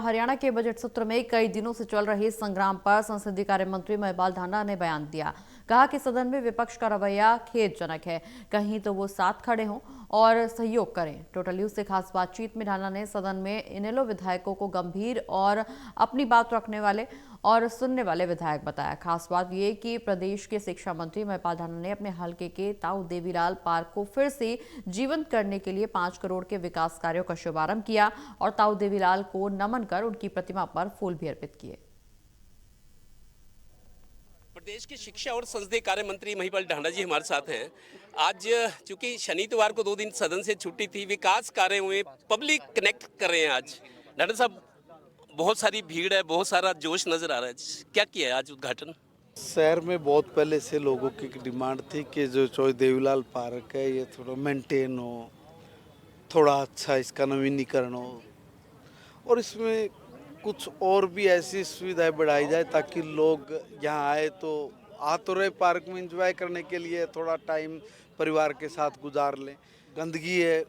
हरियाणा के बजट सत्र में कई दिनों से चल रहे संग्राम पर संसदीय कार्य मंत्री महिपाल ढांडा ने बयान दिया। कहा कि सदन में विपक्ष का रवैया खेदजनक है। कहीं तो वो साथ खड़े हों और सहयोग करें। टोटल न्यूज से खास बातचीत में ढांडा ने सदन में इनेलो विधायकों को गंभीर और अपनी बात रखने वाले और सुनने वाले विधायक बताया। खास बात यह कि प्रदेश के शिक्षा मंत्री महिपाल ढांडा ने अपने हलके के ताऊ देवीलाल पार्क को फिर से जीवंत करने के लिए 5 करोड़ के विकास कार्यों का शुभारंभ किया और ताऊ देवीलाल को नमन कर उनकी प्रतिमा पर फूल भी अर्पित किए। प्रदेश के शिक्षा और संसदीय कार्य मंत्री महिपाल ढांडा जी हमारे साथ हैं। आज चूंकि शनिवार को 2 दिन सदन से छुट्टी थी, विकास कार्य हुए, पब्लिक कनेक्ट कर रहे हैं। आज ढांडा साहब, बहुत सारी भीड़ है, बहुत सारा जोश नजर आ रहा है। क्या किया है आज उद्घाटन? शहर में बहुत पहले से लोगों की डिमांड थी कि जो चौधरी देवीलाल पार्क है ये थोड़ा मेंटेन हो, थोड़ा अच्छा इसका नवीनीकरण हो और इसमें कुछ और भी ऐसी सुविधाएं बढ़ाई जाए ताकि लोग यहाँ आए तो आ तो रहे पार्क में एंजॉय करने के लिए, थोड़ा टाइम परिवार के साथ गुजार लें। गंदगी है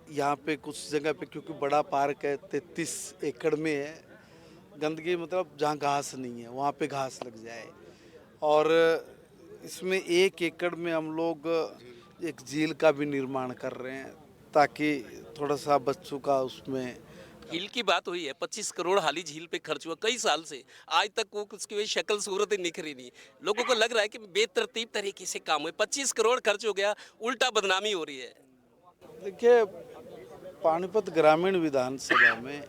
यहाँ पे कुछ जगह पे, क्योंकि बड़ा पार्क है, 33 एकड़ में है। गंदगी मतलब जहाँ घास नहीं है वहाँ पे घास लग जाए। और इसमें 1 एकड़ में हम लोग एक झील का भी निर्माण कर रहे हैं ताकि थोड़ा सा बच्चों का उसमें। झील की बात हुई है, 25 करोड़ हाल ही झील पे खर्च हुआ, कई साल से आज तक वो उसकी शक्ल सूरत ही निखरी नहीं। लोगों को लग रहा है कि बेतरतीब तरीके से काम हुए, 25 करोड़ खर्च हो गया, उल्टा बदनामी हो रही है। देखिए, पानीपत ग्रामीण विधानसभा में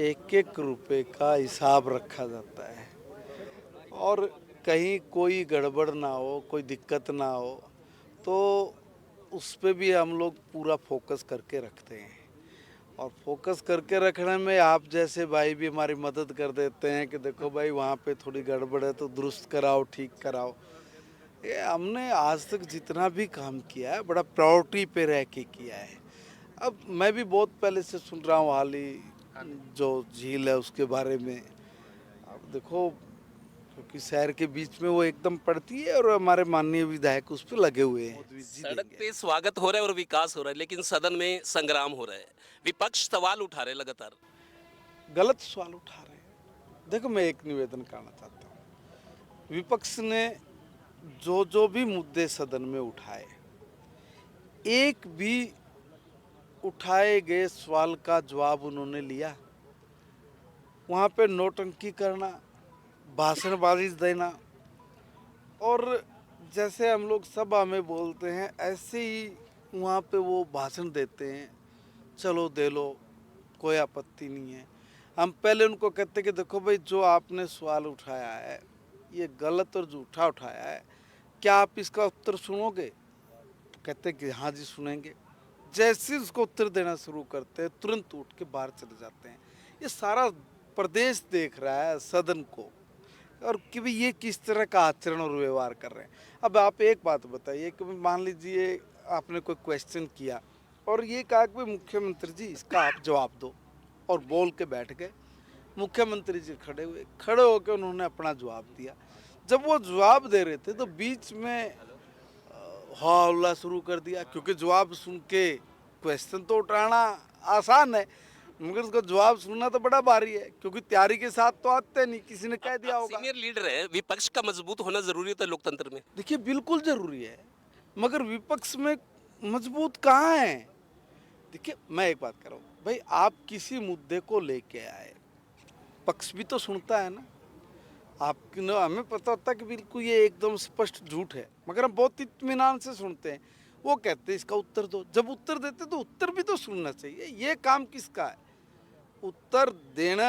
1-1 रुपए का हिसाब रखा जाता है और कहीं कोई गड़बड़ ना हो, कोई दिक्कत ना हो तो उस पे भी हम लोग पूरा फोकस करके रखते हैं। और फोकस करके रखने में आप जैसे भाई भी हमारी मदद कर देते हैं कि देखो भाई वहाँ पे थोड़ी गड़बड़ है तो दुरुस्त कराओ, ठीक कराओ। ये हमने आज तक जितना भी काम किया है बड़ा प्रायोरिटी पे रह के किया है। अब मैं भी बहुत पहले से सुन रहा हूँ हाल ही जो झील है उसके बारे में। अब देखो, क्योंकि शहर के बीच में वो एकदम पड़ती है और हमारे माननीय विधायक उस पर लगे हुए हैं। सड़क पे स्वागत हो रहा है और विकास हो रहा है, लेकिन सदन में संग्राम हो रहा है। विपक्ष सवाल उठा रहे लगातार। गलत सवाल उठा रहे हैं। देखो, मैं एक निवेदन करना चाहता हूँ। विपक्ष ने जो भी मुद्दे सदन में उठाए, एक भी उठाए गए सवाल का जवाब उन्होंने लिया? वहाँ पे नौटंकी करना, भाषणबाजी देना और जैसे हम लोग सभा में बोलते हैं ऐसे ही वहाँ पे वो भाषण देते हैं, चलो दे लो, कोई आपत्ति नहीं है। हम पहले उनको कहते कि देखो भाई, जो आपने सवाल उठाया है ये गलत और झूठा उठाया है, क्या आप इसका उत्तर सुनोगे? तो कहते कि हाँ जी सुनेंगे। जैसे उसको उत्तर देना शुरू करते हैं तुरंत उठ के बाहर चले जाते हैं। ये सारा प्रदेश देख रहा है सदन को और कि भाई ये किस तरह का आचरण और व्यवहार कर रहे हैं। अब आप एक बात बताइए कि मान लीजिए आपने कोई क्वेश्चन किया और ये कहा कि भाई मुख्यमंत्री जी इसका आप जवाब दो, और बोल के बैठ गए। मुख्यमंत्री जी खड़े होकर उन्होंने अपना जवाब दिया। जब वो जवाब दे रहे थे तो बीच में हा हल्ला शुरू कर दिया, क्योंकि जवाब सुन के क्वेश्चन तो उठाना आसान है मगर उसका जवाब सुनना तो बड़ा भारी है, क्योंकि तैयारी के साथ तो आते नहीं, किसी ने कह दिया होगा। सीनियर लीडर है, विपक्ष का मजबूत होना जरूरी होता है लोकतंत्र में। देखिए, बिल्कुल जरूरी है, मगर विपक्ष में मजबूत कहाँ है? देखिए, मैं एक बात कर रहा हूँ भाई, आप किसी मुद्दे को लेके आए, पक्ष भी तो सुनता है ना। आपकी ना हमें पता होता है कि बिल्कुल ये एकदम स्पष्ट झूठ है, मगर हम बहुत इत्मीनान से सुनते हैं। वो कहते हैं इसका उत्तर दो, जब उत्तर देते तो उत्तर भी तो सुनना चाहिए। ये काम किसका है? उत्तर देना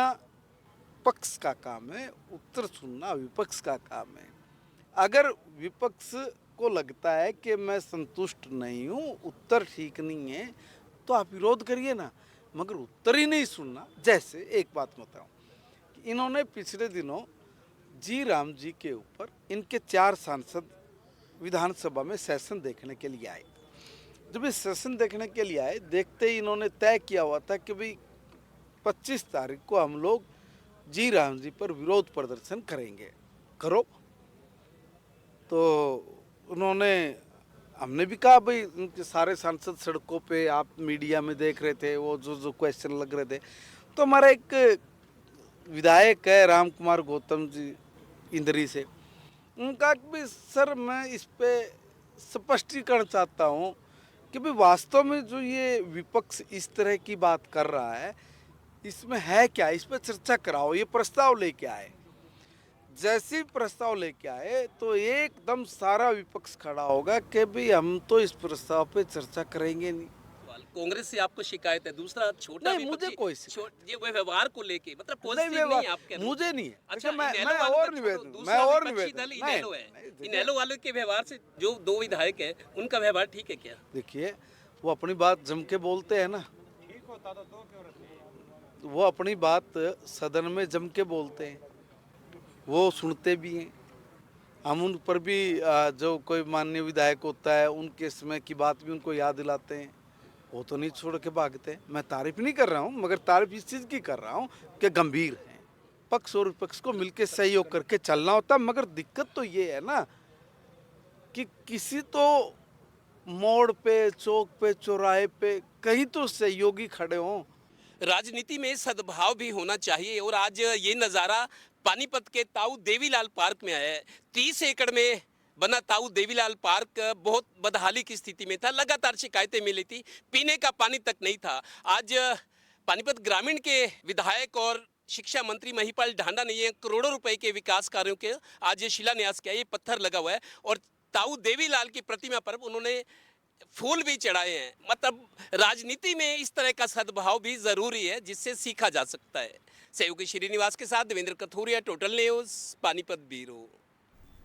पक्ष का काम है, उत्तर सुनना विपक्ष का काम है। अगर विपक्ष को लगता है कि मैं संतुष्ट नहीं हूँ, उत्तर ठीक नहीं है, तो आप विरोध करिए ना, मगर उत्तर ही नहीं सुनना। जैसे एक बात बताऊं कि इन्होंने पिछले दिनों जी राम जी के ऊपर इनके 4 सांसद विधानसभा में सेशन देखने के लिए आए। जब ये सेशन देखने के लिए आए, देखते ही इन्होंने तय किया हुआ था कि भाई 25 तारीख को हम लोग जी राम जी पर विरोध प्रदर्शन करेंगे, करो। तो उन्होंने, हमने भी कहा भाई, उनके सारे सांसद सड़कों पे, आप मीडिया में देख रहे थे वो जो क्वेश्चन लग रहे थे, तो हमारा एक विधायक है राम कुमार गौतम जी इंदरी से, उनका भी सर मैं इस पे स्पष्टीकरण चाहता हूँ कि भाई वास्तव में जो ये विपक्ष इस तरह की बात कर रहा है इसमें है क्या, इस पर चर्चा कराओ, ये प्रस्ताव लेके आए। जैसे ही प्रस्ताव लेके आए तो एकदम सारा विपक्ष खड़ा होगा कि भाई हम तो इस प्रस्ताव पे चर्चा करेंगे नहीं। कांग्रेस से आपको शिकायत है, दूसरा छोटा नहीं, मुझे कोई ये व्यवहार को लेके मतलब नहीं, पॉजिटिव नहीं है आपके अंदर। मुझे नहीं है। अच्छा, मैं इनेलो वालों और का निवेदन छोड़ो, मैं दूसरा और विपक्षी निवेदन दल इनेलो है। नहीं, इनेलो वालों के व्यवहार से जो दो विधायक है उनका व्यवहार ठीक है क्या? देखिए वो अपनी बात जम के बोलते हैं ना, वो अपनी बात सदन में जम के बोलते हैं, वो सुनते भी हैं। हम उन पर भी जो कोई माननीय विधायक होता है उनके समय की बात भी उनको याद दिलाते हैं, वो तो नहीं छोड़ के भागते। मैं तारीफ नहीं कर रहा हूँ, मगर तारीफ इस चीज़ की कर रहा हूँ कि गंभीर हैं, पक्ष और विपक्ष को मिलकर सहयोग करके चलना होता। मगर दिक्कत तो ये है ना कि किसी तो मोड़ पे, चौक पे, चौराहे पे कहीं तो सहयोगी खड़े हों। राजनीति में सद्भाव भी होना चाहिए और आज ये नज़ारा पानीपत के ताऊ देवीलाल पार्क में आया है। 30 एकड़ में बना ताऊ देवीलाल पार्क बहुत बदहाली की स्थिति में था, लगातार शिकायतें मिली थी, पीने का पानी तक नहीं था। आज पानीपत ग्रामीण के विधायक और शिक्षा मंत्री महिपाल ढांडा ने ये करोड़ों रुपए के विकास कार्यों के आज ये शिलान्यास किया। ये पत्थर लगा हुआ है और ताऊ देवीलाल की प्रतिमा पर उन्होंने फूल भी चढ़ाए हैं। मतलब राजनीति में इस तरह का सद्भाव भी जरूरी है जिससे सीखा जा सकता है। सहयोगी श्रीनिवास के साथ Devendra Kathoria, Total News, Panipat bureau.